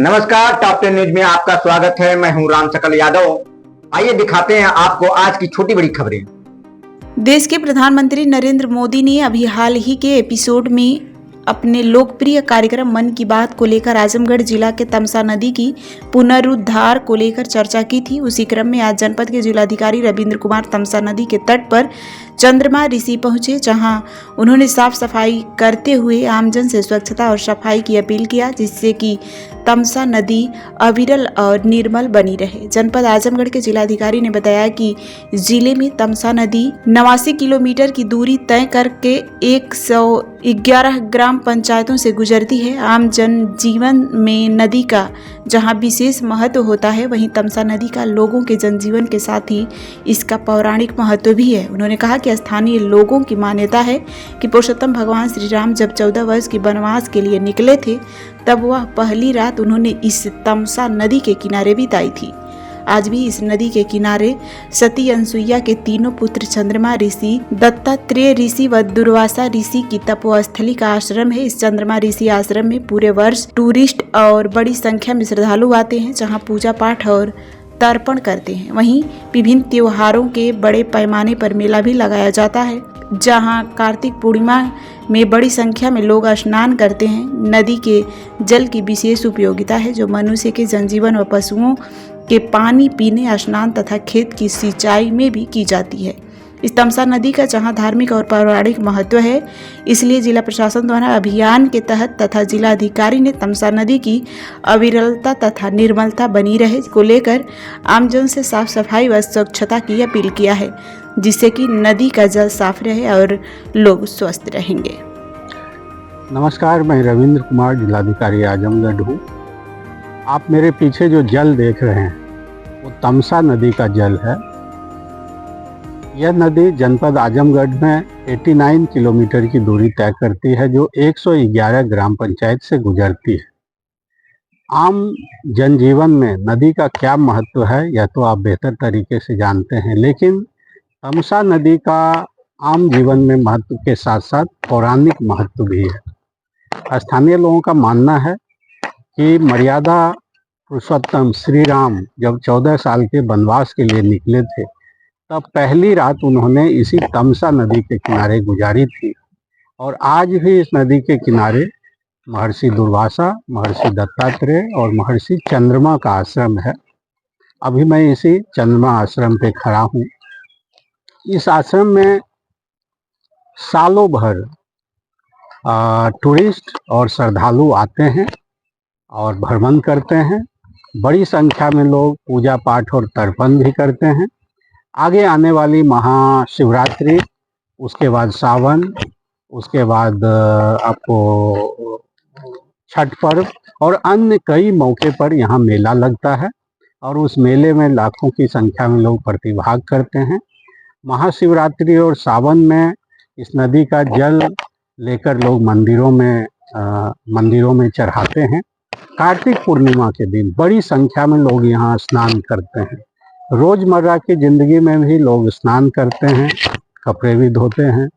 नमस्कार, top 10 news में आपका स्वागत है। मैं हूं राम सकल यादव। आइए दिखाते हैं आपको आज की छोटी बड़ी खबरें। देश के प्रधानमंत्री नरेंद्र मोदी ने अभी हाल ही के एपिसोड में अपने लोकप्रिय कार्यक्रम मन की बात को लेकर आजमगढ़ जिला के तमसा नदी की पुनरुद्धार को लेकर चर्चा की थी। उसी क्रम में आज जनपद के जिलाधिकारी रविंद्र कुमार तमसा नदी के तट पर चंद्रमा ऋषि पहुंचे, जहां उन्होंने साफ सफाई करते हुए आमजन से स्वच्छता और सफाई की अपील किया, जिससे कि तमसा नदी अविरल और निर्मल बनी रहे। जनपद आजमगढ़ के जिलाधिकारी ने बताया कि जिले में तमसा नदी 89 किलोमीटर की दूरी तय करके 111 ग्राम पंचायतों से गुजरती है। आम जन जीवन में नदी का जहां विशेष महत्व होता है, वहीं तमसा नदी का लोगों के जनजीवन के साथ ही इसका पौराणिक महत्व भी है। उन्होंने कहा कि स्थानीय लोगों की मान्यता है कि पुरुषोत्तम भगवान श्री राम जब 14 वर्ष के वनवास के लिए निकले थे, तब वह पहली रात उन्होंने इस तमसा नदी के किनारे बिताई थी। आज भी इस नदी के किनारे सती अनसुईया के तीनों पुत्र चंद्रमा ऋषि, दत्तात्रेय ऋषि व दुर्वासा ऋषि की तपोस्थली का आश्रम है। इस चंद्रमा ऋषि आश्रम में पूरे वर्ष टूरिस्ट और बड़ी संख्या में श्रद्धालु आते हैं, जहां पूजा पाठ और तर्पण करते हैं। वहीं विभिन्न त्योहारों के बड़े पैमाने पर मेला भी लगाया जाता है, जहां कार्तिक पूर्णिमा में बड़ी संख्या में लोग स्नान करते हैं। नदी के जल की विशेष उपयोगिता है, जो मनुष्य के जनजीवन व पशुओं के पानी पीने, स्नान तथा खेत की सिंचाई में भी की जाती है। इस तमसा नदी का जहां धार्मिक और पौराणिक महत्व है, इसलिए जिला प्रशासन द्वारा अभियान के तहत तथा जिलाधिकारी ने तमसा नदी की अविरलता तथा निर्मलता बनी रहे को लेकर आमजन से साफ सफाई व स्वच्छता की अपील किया है, जिससे कि नदी का जल साफ रहे और लोग स्वस्थ रहेंगे। नमस्कार, मैं रविंद्र कुमार, जिलाधिकारी आजमगढ़ हूँ। आप मेरे पीछे जो जल देख रहे हैं वो तमसा नदी का जल है। यह नदी जनपद आजमगढ़ में 89 किलोमीटर की दूरी तय करती है, जो 111 ग्राम पंचायत से गुजरती है। आम जनजीवन में नदी का क्या महत्व है, यह तो आप बेहतर तरीके से जानते हैं, लेकिन तमसा नदी का आम जीवन में महत्व के साथ साथ पौराणिक महत्व भी है। स्थानीय लोगों का मानना है कि मर्यादा पुरुषोत्तम श्री राम जब 14 साल के वनवास के लिए निकले थे, तब पहली रात उन्होंने इसी तमसा नदी के किनारे गुजारी थी। और आज भी इस नदी के किनारे महर्षि दुर्वासा, महर्षि दत्तात्रेय और महर्षि चंद्रमा का आश्रम है। अभी मैं इसी चंद्रमा आश्रम पे खड़ा हूँ। इस आश्रम में सालों भर टूरिस्ट और श्रद्धालु आते हैं और भ्रमण करते हैं। बड़ी संख्या में लोग पूजा पाठ और तर्पण भी करते हैं। आगे आने वाली महाशिवरात्रि, उसके बाद सावन, उसके बाद आपको छठ पर्व और अन्य कई मौके पर यहाँ मेला लगता है और उस मेले में लाखों की संख्या में लोग प्रतिभाग करते हैं। महाशिवरात्रि और सावन में इस नदी का जल लेकर लोग मंदिरों में चढ़ाते हैं। कार्तिक पूर्णिमा के दिन बड़ी संख्या में लोग यहाँ स्नान करते हैं। रोजमर्रा की जिंदगी में भी लोग स्नान करते हैं, कपड़े भी धोते हैं,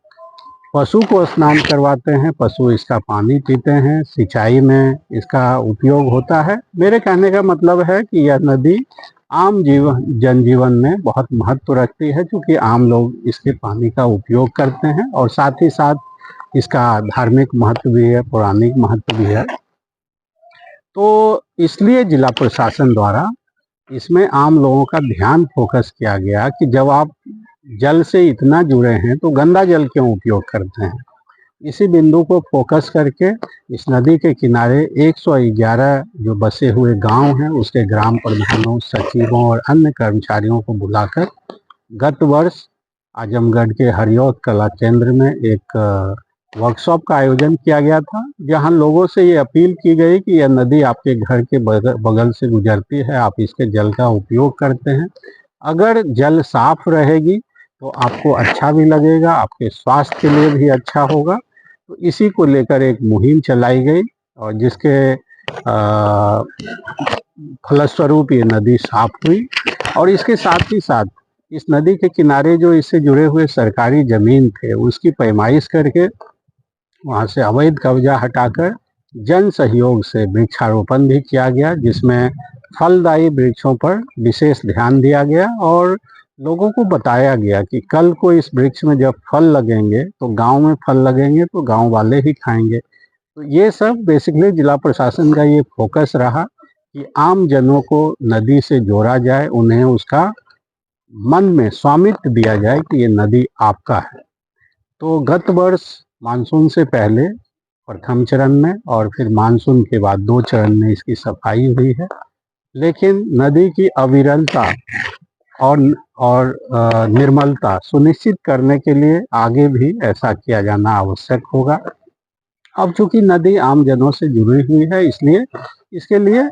पशु को स्नान करवाते हैं, पशु इसका पानी पीते हैं, सिंचाई में इसका उपयोग होता है। मेरे कहने का मतलब है कि यह नदी आम जनजीवन में बहुत महत्व रखती है, क्योंकि आम लोग इसके पानी का उपयोग करते हैं और साथ ही साथ इसका धार्मिक महत्व भी है, पौराणिक महत्व भी है। तो इसलिए जिला प्रशासन द्वारा इसमें आम लोगों का ध्यान फोकस किया गया कि जब आप जल से इतना जुड़े हैं तो गंदा जल क्यों उपयोग करते हैं। इसी बिंदु को फोकस करके इस नदी के किनारे 111 जो बसे हुए गांव हैं, उसके ग्राम प्रधानों, सचिवों और अन्य कर्मचारियों को बुलाकर गत वर्ष आजमगढ़ के हरिऔध कला केंद्र में एक वर्कशॉप का आयोजन किया गया था, जहां लोगों से ये अपील की गई कि यह नदी आपके घर के बगल से गुजरती है, आप इसके जल का उपयोग करते हैं। अगर जल साफ रहेगी तो आपको अच्छा भी लगेगा, आपके स्वास्थ्य के लिए भी अच्छा होगा। तो इसी को लेकर एक मुहिम चलाई गई और जिसके फलस्वरूप ये नदी साफ हुई। और इसके साथ ही साथ इस नदी के किनारे जो इससे जुड़े हुए सरकारी जमीन थे, उसकी पैमाइश करके वहाँ से अवैध कब्जा हटाकर जन सहयोग से वृक्षारोपण भी किया गया, जिसमें फलदायी वृक्षों पर विशेष ध्यान दिया गया और लोगों को बताया गया कि कल को इस वृक्ष में जब फल लगेंगे तो गांव में फल लगेंगे तो गांव वाले ही खाएंगे। तो ये सब बेसिकली जिला प्रशासन का ये फोकस रहा कि आम जनों को नदी से जोड़ा जाए, उन्हें उसका मन में स्वामित्व दिया जाए कि ये नदी आपका है। तो गत वर्ष मानसून से पहले प्रथम चरण में और फिर मानसून के बाद 2 चरण में इसकी सफाई हुई है, लेकिन नदी की अविरलता और निर्मलता सुनिश्चित करने के लिए आगे भी ऐसा किया जाना आवश्यक होगा। अब चूंकि नदी आम जनों से जुड़ी हुई है, इसलिए इसके लिए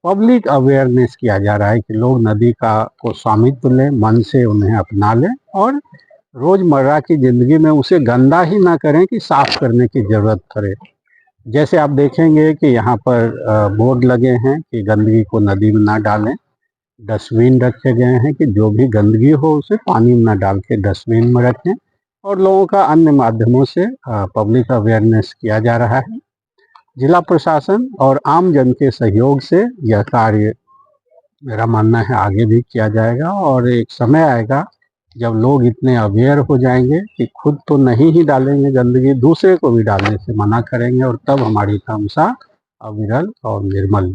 पब्लिक अवेयरनेस किया जा रहा है कि लोग नदी को स्वामित्व लें, मन से उन्हें अपना लें और रोजमर्रा की जिंदगी में उसे गंदा ही ना करें कि साफ करने की जरूरत पड़े। जैसे आप देखेंगे कि यहाँ पर बोर्ड लगे हैं कि गंदगी को नदी में ना डालें, डस्टबिन रखे गए हैं कि जो भी गंदगी हो उसे पानी में ना डाल के डस्टबिन में रखें, और लोगों का अन्य माध्यमों से पब्लिक अवेयरनेस किया जा रहा है। जिला प्रशासन और आम जन के सहयोग से यह कार्य मेरा मानना है आगे भी किया जाएगा, और एक समय आएगा जब लोग इतने अवेयर हो जाएंगे कि खुद तो नहीं ही डालेंगे गंदगी, दूसरे को भी डालने से मना करेंगे, और तब हमारी तमसा अविरल और निर्मल